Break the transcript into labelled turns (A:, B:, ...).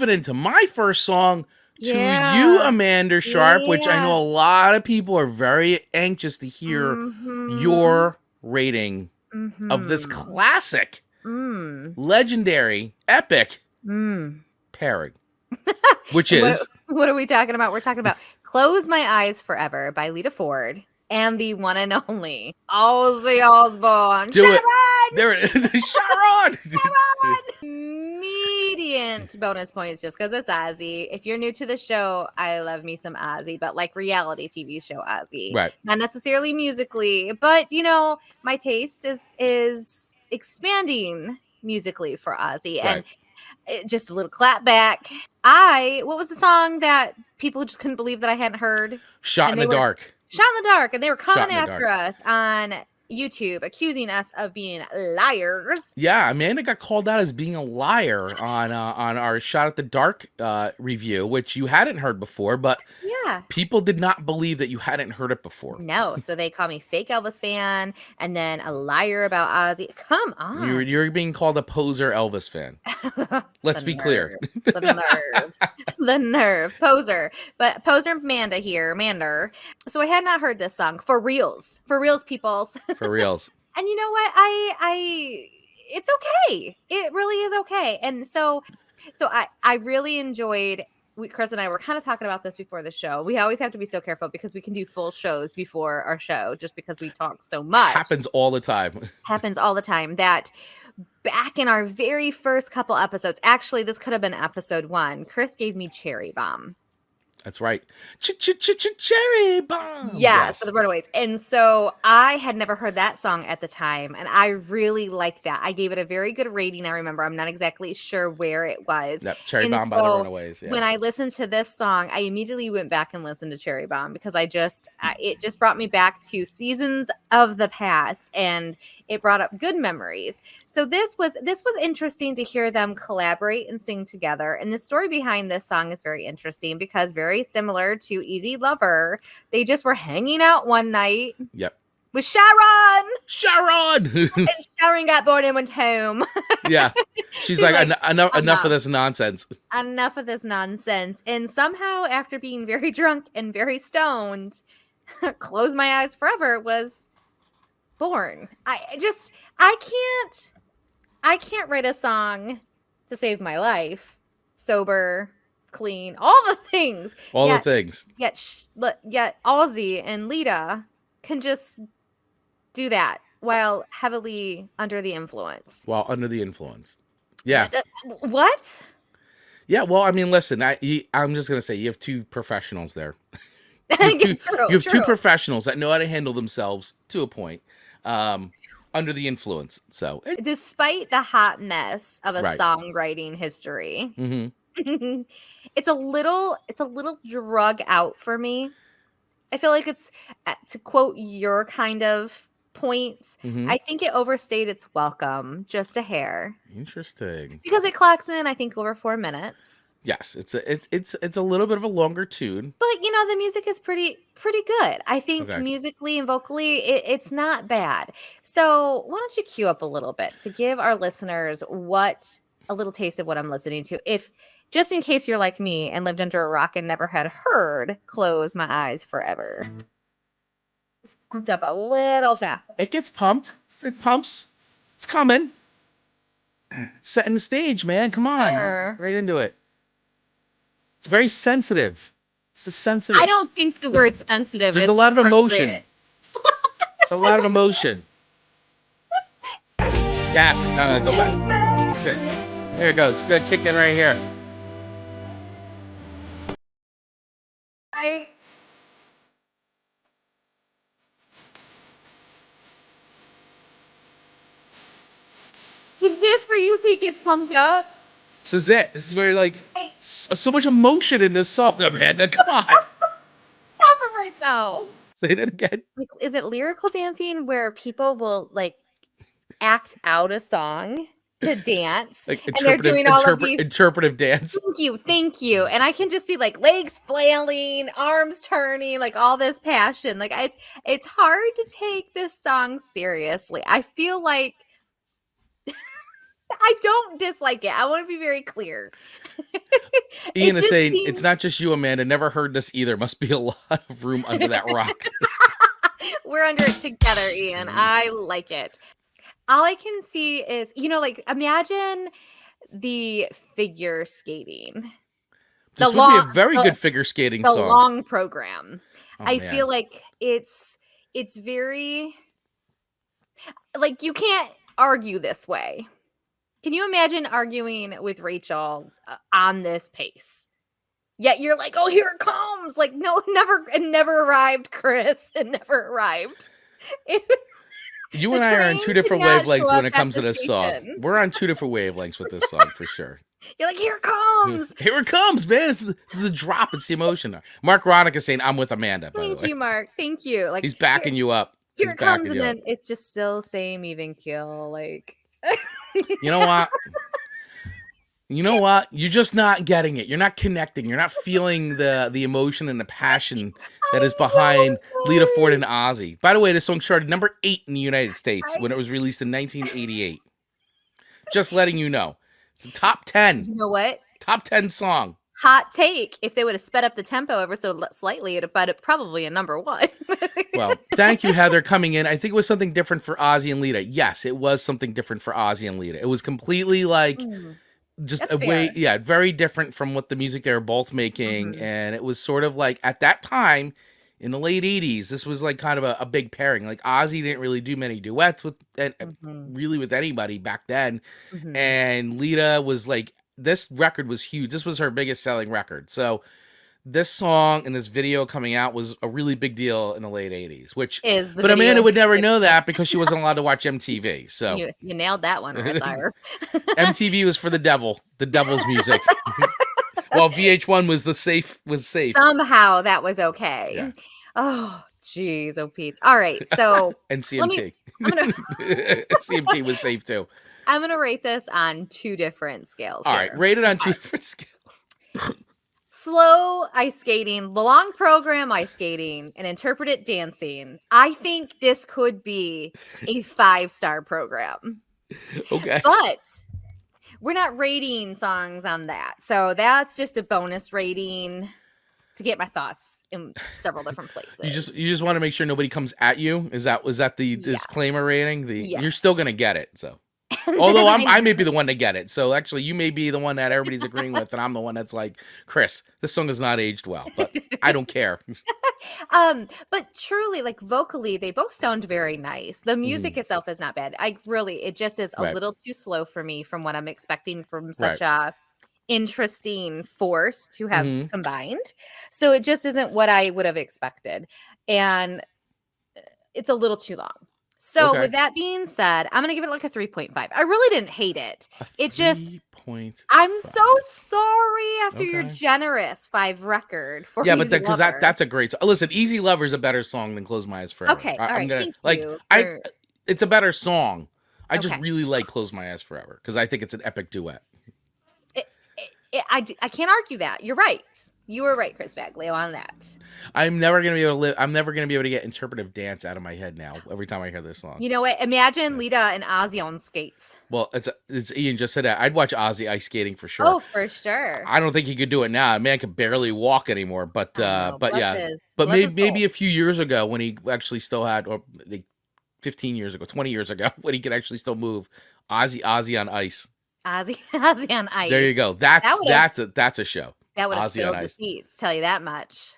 A: Moving into my first song to you,
B: Yeah.
A: Amanda Sharp, which I know
B: Yeah.
A: a lot of people are very anxious to hear
B: Mm-hmm.
A: your rating of this
B: Mm-hmm.
A: classic,
B: Mm.
A: legendary, epic
B: Mm.
A: pairing, which
B: And what
A: is
B: what are we talking about? We're talking about Close My Eyes Forever by Lita Ford and the one and only Ozzy Osbourne.
A: Do It.
B: Sharon!
A: There it is. Sharon!
B: Immediate bonus points just because it's Ozzy. If you're new to the show, I love me some Ozzy, but like reality TV show Ozzy,
A: Right.
B: not necessarily musically, but my taste is expanding musically for Ozzy,
A: Right.
B: and just a little clap back. What was the song that people just couldn't believe that I hadn't heard?
A: Shot in
B: And they
A: the
B: were
A: dark.
B: Shot in the dark, and they were
A: Shot
B: coming
A: in the
B: after
A: dark.
B: us on YouTube, accusing us of being liars.
A: Yeah, Amanda got called out as being a liar on our Shot at the Dark review, which you hadn't heard before, but
B: Yeah.
A: people did not believe that you hadn't heard it before.
B: No, so they call me fake Elvis fan and then a liar about Ozzy. Come on.
A: You're being called a poser Elvis fan. Let's be clear.
B: The nerve. The nerve. Poser. But poser Amanda here, Mander. So I had not heard this song for reals. For reals, peoples.
A: For reals.
B: And you know what? It's okay. It really is okay. And so I really enjoyed. Chris and I were kind of talking about this before the show. We always have to be so careful because we can do full shows before our show just because we talk so much.
A: Happens all the time.
B: Happens all the time. That back in our very first couple episodes, actually, this could have been episode 1, Chris gave me Cherry Bomb.
A: That's right. Cherry Bomb.
B: Yes, for the Runaways. And so I had never heard that song at the time, and I really liked that. I gave it a very good rating. I remember. I'm not exactly sure where it was.
A: Yep, Cherry Bomb by the Runaways. Yeah.
B: When I listened to this song, I immediately went back and listened to Cherry Bomb because it just brought me back to seasons of the past, and it brought up good memories. So this was interesting to hear them collaborate and sing together. And the story behind this song is very interesting because very similar to Easy Lover, they just were hanging out one night.
A: Yep.
B: With Sharon.
A: And
B: Sharon got bored and went home.
A: Yeah. She's like, enough of this nonsense.
B: Enough of this nonsense. And somehow, after being very drunk and very stoned, Close My Eyes Forever was born. I can't write a song to save my life. Sober, clean, all the things. Yet Ozzy and Lita can just do that while heavily under the influence.
A: Yeah.
B: What?
A: Yeah, well, I mean, listen, I'm just going to say you have two professionals there. You have two professionals that know how to handle themselves to a point under the influence. So,
B: despite the hot mess of a songwriting history, it's a little drug out for me. I feel like it's, to quote your kind of points, I think it overstayed its welcome just a hair.
A: Interesting.
B: Because it clocks in, I think, over 4 minutes.
A: Yes, it's a little bit of a longer tune.
B: But the music is pretty good. I think musically and vocally, it's not bad. So why don't you cue up a little bit to give our listeners a little taste of what I'm listening to, if just in case you're like me and lived under a rock and never had heard Close My Eyes Forever. Pumped up a little fast.
A: It gets pumped. It pumps. It's coming. Setting the stage, man. Come on. Right into it. It's very sensitive. It's sensitive.
B: I don't think the word sensitive
A: There's a lot of emotion. It's a lot of emotion. Yes. No, go back. Good. There it goes. Good. Kick in right here.
B: Is this where you think it's pumped up?
A: This is it. This is where so much emotion in this song, Amanda. Come on.
B: Stop it right now.
A: Say that again.
B: Is it lyrical dancing where people will act out a song to dance, and they're doing all of these
A: interpretive dance?
B: Thank you. And I can just see legs flailing, arms turning, all this passion. It's hard to take this song seriously. I feel like I don't dislike it. I want to be very clear.
A: Ian is saying, it's not just you, Amanda. Never heard this either. Must be a lot of room under that rock.
B: We're under it together, Ian. I like it. All I can see is, like, imagine the figure skating.
A: This would be a very good figure skating song.
B: The long program.
A: Oh,
B: I
A: man.
B: feel like it's very, like, you can't argue this way. Can you imagine arguing with Rachel on this pace? Yet you're like, oh, here it comes. Like, no, it never arrived, Chris. It never arrived.
A: You and I are on two different wavelengths when it comes to this song. We're on two different wavelengths with this song for sure.
B: You're like, here it comes.
A: Here it comes, man. This is the drop. It's the emotion. Mark Ronick is saying, I'm with Amanda, by the way.
B: Thank you, Mark. Thank you. Like,
A: he's backing you up.
B: Here it comes, and then it's just still same even keel. Like,
A: you know what? You know what? You're just not getting it. You're not connecting. You're not feeling the emotion and the passion that is behind Lita Ford and Ozzy. By the way, this song charted number 8 in the United States when it was released in 1988. Just letting you know. It's a top 10.
B: You know what?
A: Top 10 song.
B: Hot take. If they would have sped up the tempo ever so slightly, it'd have it probably a number 1.
A: Well, thank you, Heather, coming in. I think it was something different for Ozzy and Lita. Yes, it was something different for Ozzy and Lita. It was completely like... just
B: That's
A: a way, very different from what the music they were both making. And it was sort of like, at that time, in the late 80s, this was like kind of a big pairing. Like, Ozzy didn't really do many duets with really with anybody back then. And Lita was like, this record was huge. This was her biggest selling record. So this song and this video coming out was a really big deal in the late 80s, but Amanda would never know that because she wasn't allowed to watch MTV. So
B: you nailed that one right there.
A: MTV was for the devil's music. While VH1 was safe.
B: Somehow that was okay. Yeah. Oh, geez, oh Pete. All right, so
A: and CMT. CMT was safe too.
B: I'm gonna rate this on 2 different scales.
A: All right, rate it on 2 different scales.
B: Slow ice skating, the long program ice skating, and interpreted dancing. I think this could be a 5-star program.
A: Okay.
B: But we're not rating songs on that. So that's just a bonus rating to get my thoughts in several different places.
A: You just want to make sure nobody comes at you? Was that the disclaimer rating? You're still gonna get it, so. Although I may be the one to get it. So actually, you may be the one that everybody's agreeing with, and I'm the one that's like, Chris, this song has not aged well, but I don't care.
B: But truly, like, vocally, they both sound very nice. The music itself is not bad. It just is a little too slow for me from what I'm expecting from such a interesting force to have combined. So it just isn't what I would have expected. And it's a little too long. So with that being said, I'm going to give it like a 3.5. I really didn't hate it. It just, I'm so sorry after your generous 5 record for
A: Easy Lover. Because that's a great song. Listen, Easy Lover is a better song than Close My Eyes Forever.
B: Okay, all right, thank you.
A: It's a better song. I just really like Close My Eyes Forever because I think it's an epic duet.
B: I can't argue that. You're right. You were right, Chris Baglio, on that.
A: I'm never gonna be able to get interpretive dance out of my head now. Every time I hear this song,
B: you know what? Imagine Lita and Ozzy on skates.
A: Well, it's Ian just said that. I'd watch Ozzy ice skating for sure.
B: Oh, for sure.
A: I don't think he could do it now. A man can barely walk anymore. But maybe a few years ago when he actually still had, or like 15 years ago, 20 years ago, when he could actually still move. Ozzy on ice.
B: Ozzy on ice.
A: There you go. That's a show.
B: That would have filled the seats, tell you that much.